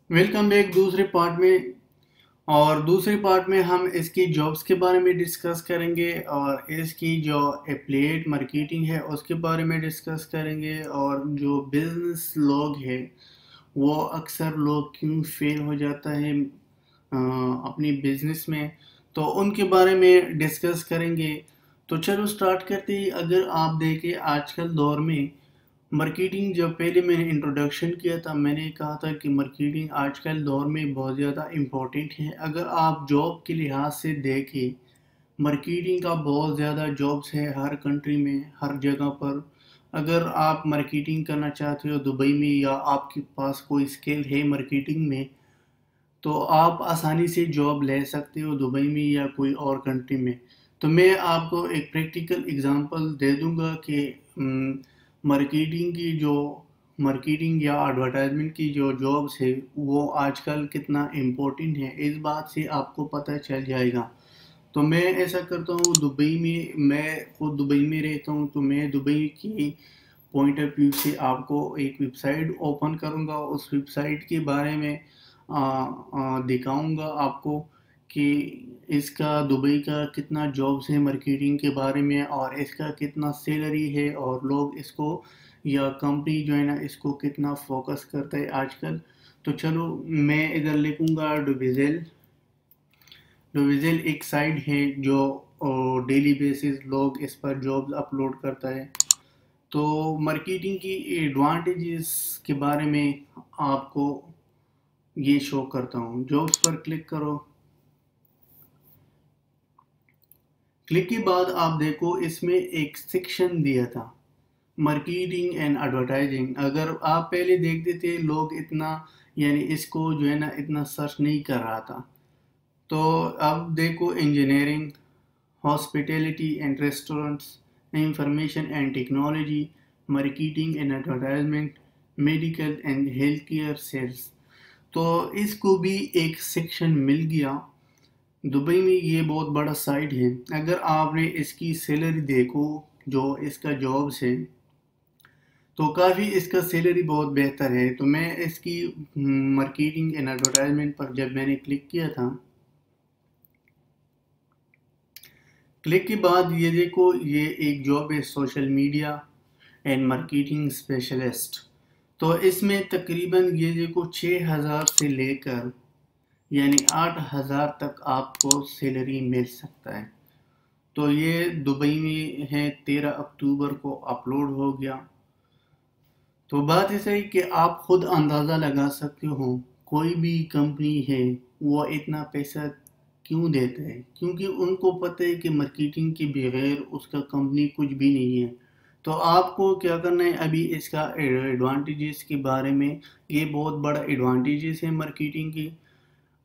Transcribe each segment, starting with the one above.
Welcome back दूसरे part में। और दूसरे पार्ट में हम इसकी जॉब्स के बारे में डिस्कस करेंगे और इसकी जो एफिलिएट मार्केटिंग है उसके बारे में डिस्कस करेंगे। और जो बिजनेस लोग हैं वो अक्सर लोग क्यों फेल हो जाता है अपनी बिजनेस में, तो उनके बारे में डिस्कस करेंगे। तो चलो स्टार्ट करते ही। अगर आप देखें आजकल दौर में मार्केटिंग, जब पहले मैंने इंट्रोडक्शन किया था मैंने कहा था कि मार्केटिंग आजकल दौर में बहुत ज़्यादा इम्पोर्टेंट है। अगर आप जॉब के लिहाज से देखें, मार्केटिंग का बहुत ज़्यादा जॉब्स है हर कंट्री में, हर जगह पर। अगर आप मार्केटिंग करना चाहते हो दुबई में या आपके पास कोई स्किल है मार्केटिंग में, तो आप आसानी से जॉब ले सकते हो दुबई में या कोई और कंट्री में। तो मैं आपको एक प्रैक्टिकल एग्जांपल दे दूंगा कि मार्केटिंग या एडवर्टाइजमेंट की जो जॉब्स है वो आजकल कितना इम्पोर्टेंट है, इस बात से आपको पता चल जाएगा। तो मैं ऐसा करता हूँ दुबई में, मैं खुद दुबई में रहता हूँ, तो मैं दुबई की पॉइंट ऑफ व्यू से आपको एक वेबसाइट ओपन करूँगा। उस वेबसाइट के बारे में दिखाऊंगा आपको कि इसका दुबई का कितना जॉब्स है मार्केटिंग के बारे में और इसका कितना सैलरी है और लोग इसको या कंपनी जो है ना इसको कितना फोकस करता है आजकल। तो चलो मैं इधर लिखूंगा डुविज़ेल। डुविज़ेल एक साइट है जो डेली बेसिस लोग इस पर जॉब्स अपलोड करता है। तो मार्केटिंग की एडवांटेजेस के बारे में आपको ये शो करता हूँ। जॉब्स पर क्लिक करो। क्लिक के बाद आप देखो इसमें एक सेक्शन दिया था मार्केटिंग एंड एडवर्टाइजिंग। अगर आप पहले देखते थे लोग इतना यानी इसको जो है ना इतना सर्च नहीं कर रहा था। तो अब देखो engineering, hospitality and restaurants, information and technology, marketing and advertisement, medical and health care sales. तो इसको भी एक सेक्शन मिल गया। दुबई में ये बहुत बड़ा साइट है। अगर आपने इसकी सैलरी देखो, जो इसका जॉब्स है, तो काफ़ी इसका सैलरी बहुत बेहतर है। तो मैं इसकी मार्केटिंग एंड एडवर्टाइजमेंट पर जब मैंने क्लिक किया था, क्लिक के बाद ये देखो ये एक जॉब है social media and marketing specialist. तो इसमें तकरीबन ये देखो 6,000 से लेकर यानी 8,000 तक आपको सैलरी मिल सकता है। तो ये दुबई में है, 13 अक्टूबर को अपलोड हो गया। तो बात ऐसा है कि आप खुद अंदाज़ा लगा सकते हो कोई भी कंपनी है वो इतना पैसा क्यों देता है, क्योंकि उनको पता है कि मार्केटिंग के बगैर उसका कंपनी कुछ भी नहीं है। तो आपको क्या करना है, अभी इसका एडवांटेजेस के बारे में, ये बहुत बड़ा एडवांटेजेस है मार्केटिंग की।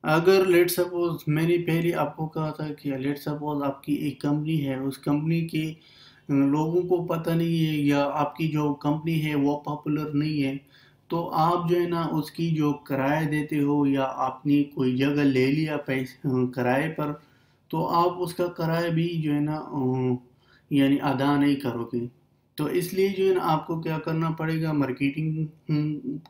अगर लेट सपोज मैंने पहले आपको कहा था कि लेट सपोज आपकी एक कंपनी है, उस कंपनी के लोगों को पता नहीं है या आपकी जो कंपनी है वो पॉपुलर नहीं है, तो आप जो है ना उसकी जो किराया देते हो या आपने कोई जगह ले लिया पैसे किराए पर, तो आप उसका किराया भी जो है ना यानी अदा नहीं करोगे। तो इसलिए जो है ना आपको क्या करना पड़ेगा, मार्केटिंग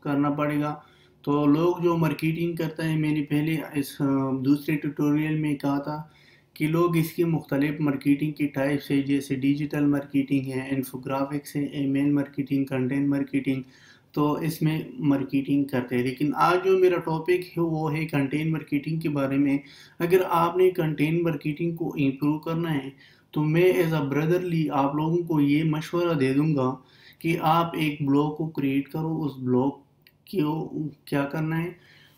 करना पड़ेगा। तो लोग जो मार्केटिंग करता है, मैंने पहले इस दूसरे ट्यूटोरियल में कहा था कि लोग इसकी मुख्तलिफ मार्केटिंग की टाइप्स है, जैसे डिजिटल मार्केटिंग है, इन्फोग्राफिक्स है, ईमेल मार्केटिंग, कंटेंट मार्केटिंग। तो इसमें मार्केटिंग करते हैं, लेकिन आज जो मेरा टॉपिक है वो है कंटेंट मार्केटिंग के बारे में। अगर आपने कंटेंट मार्केटिंग को इम्प्रूव करना है तो मैं एज अ ब्रदरली आप लोगों को ये मशवरा दे दूंगा कि आप एक ब्लॉग को क्रिएट करो। उस ब्लॉग को क्या करना है,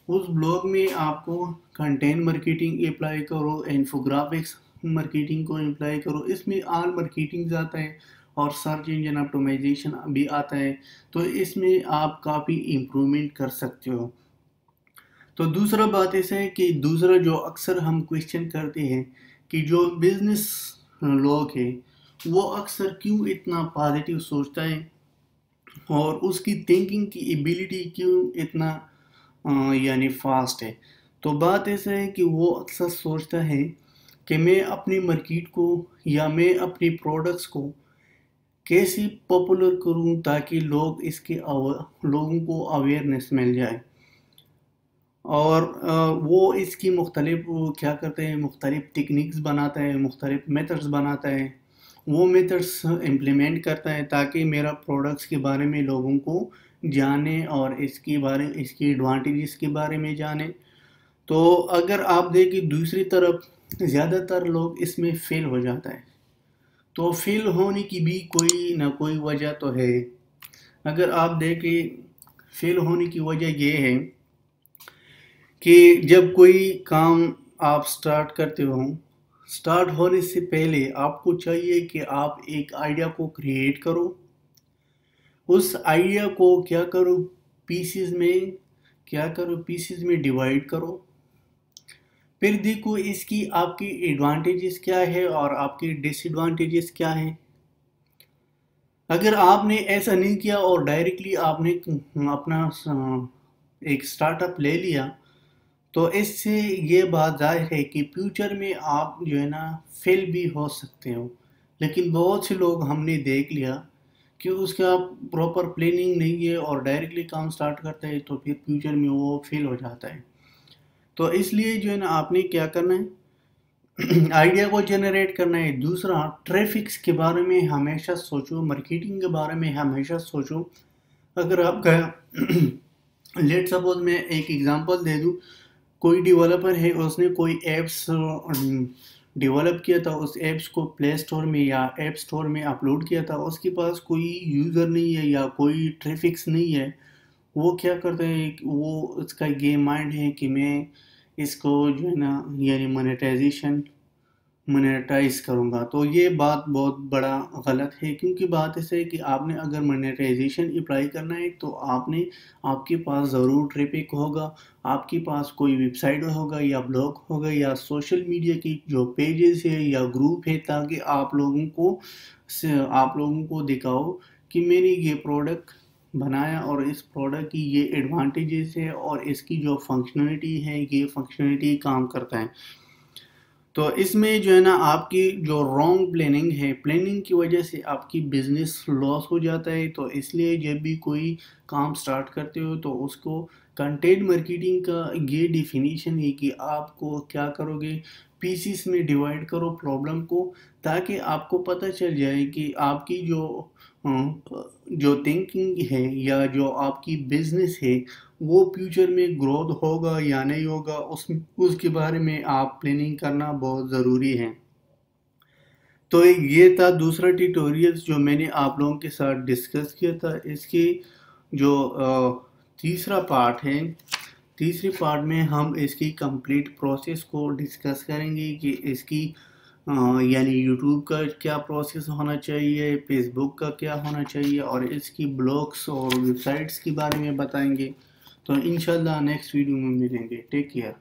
उस ब्लॉग में आपको कंटेंट मार्केटिंग अप्लाई करो, इन्फोग्राफिक्स मार्केटिंग को अप्लाई करो। इसमें ऑल मार्केटिंग आता है और सर्च इंजन ऑप्टिमाइजेशन भी आता है। तो इसमें आप काफ़ी इम्प्रूवमेंट कर सकते हो। तो दूसरा बात ऐसा है कि दूसरा जो अक्सर हम क्वेश्चन करते हैं कि जो बिजनेस लोग हैं वो अक्सर क्यों इतना पॉजिटिव सोचता है और उसकी थिंकिंग की एबिलिटी क्यों इतना यानी फास्ट है। तो बात ऐसा है कि वो अक्सर सोचता है कि मैं अपनी मार्केट को या मैं अपनी प्रोडक्ट्स को कैसे पॉपुलर करूं ताकि लोगों को अवेयरनेस मिल जाए। اور وہ اس کی مختلف وہ کیا کرتے ہیں، مختلف ٹیکنیکس بناتا ہے، مختلف میتھڈس بناتا ہے، وہ میتھڈس امپلیمنٹ کرتا ہے تاکہ میرا پروڈکٹس کے بارے میں لوگوں کو جانے اور اس کی ایڈوانٹیجز کے بارے میں جانے۔ تو اگر آپ دیکھیں دوسری طرف زیادہ تر لوگ اس میں فیل ہو جاتا ہے، تو فیل ہونے کی بھی کوئی نہ کوئی وجہ تو ہے۔ اگر آپ دیکھیں فیل ہونے کی وجہ یہ ہے کہ جب کوئی کام آپ سٹارٹ کرتے ہو، سٹارٹ ہونے سے پہلے آپ کو چاہیے کہ آپ ایک آئیڈیا کو کریٹ کرو، اس آئیڈیا کو پیسز میں ڈیوائیڈ کرو، پھر دیکھو اس کی آپ کی ایڈوانٹیجز کیا ہے اور آپ کی ڈس ایڈوانٹیجز کیا ہیں۔ اگر آپ نے ایسا نہیں کیا اور ڈائریکٹلی آپ نے اپنا ایک سٹارٹ اپ لے لیا، تو اس سے یہ بات ظاہر ہے کہ فیوچر میں آپ جو ہے نا فیل بھی ہو سکتے ہو۔ لیکن بہت سے لوگ ہم نے دیکھ لیا کہ اس کا پراپر پلاننگ نہیں ہے اور ڈائریکٹلی کام سٹارٹ کرتا ہے تو پھر فیوچر میں وہ فیل ہو جاتا ہے۔ تو اس لیے جو ہے نا آپ نے کیا کرنا ہے، آئیڈیا کو جنریٹ کرنا ہے۔ دوسرا، ٹریفکس کے بارے میں ہمیشہ سوچو، مارکیٹنگ کے بارے میں ہمیشہ سوچو۔ اگر آپ کا لیٹ سپوز میں ایک ایگزامپل دے دوں، کوئی ڈیولپر ہے، اس نے کوئی ایپس ڈیولپ کیا تھا، اس ایپس کو پلے سٹور میں یا ایپ سٹور میں اپلوڈ کیا تھا، اس کے پاس کوئی یوزر نہیں ہے یا کوئی ٹریفکس نہیں ہے، وہ کیا کرتا ہے، وہ اس کا گیم مائنڈ ہے کہ میں اس کو جو ہے نا یعنی مونیٹائز کروں گا۔ تو یہ بات بہت بڑا غلط ہے، کیونکہ بات اس ہے کہ آپ نے اگر مونیٹائزیشن اپلائی کرنا ہے تو آپ کے پاس ضرور ٹریفک ہوگا، آپ کے پاس کوئی ویب سائٹ ہوگا یا بلاگ ہوگا یا سوشل میڈیا کی جو پیجز ہے یا گروپ ہے، تاکہ آپ لوگوں کو دکھاؤ کہ میں نے یہ پروڈکٹ بنایا اور اس پروڈکٹ کی یہ ایڈوانٹیجز ہے اور اس کی جو فنکشنلٹی ہے، یہ فنکشنلٹی کام کرتا ہے۔ تو اس میں جو ہے نا آپ کی جو رانگ پلاننگ ہے، پلاننگ کی وجہ سے آپ کی بزنس لاس ہو جاتا ہے۔ تو اس لیے جب بھی کوئی کام سٹارٹ کرتے ہو تو اس کو کنٹینٹ مارکیٹنگ کا یہ ڈیفینیشن ہے کہ آپ کو کیا کرو گے، پیسز میں ڈیوائیڈ کرو پرابلم کو، تاکہ آپ کو پتہ چل جائے کہ آپ کی جو تھنکنگ ہے یا جو آپ کی بزنس ہے وہ فیوچر میں گروتھ ہوگا یا نہیں ہوگا، اس کے بارے میں آپ پلاننگ کرنا بہت ضروری ہے۔ تو یہ تھا دوسرا ٹیوٹوریل جو میں نے آپ لوگوں کے ساتھ ڈسکس کیا تھا۔ اس کی جو تیسرا پارٹ ہے، تیسری پارٹ میں ہم اس کی کمپلیٹ پروسیس کو ڈسکس کریں گے کہ اس کی یعنی یوٹیوب کا کیا پروسیس ہونا چاہیے، فیس بک کا کیا ہونا چاہیے، اور اس کی بلاگس اور ویب سائٹس کے بارے میں بتائیں گے۔ تو انشاءاللہ نیکسٹ ویڈیو میں ملیں گے۔ Take care.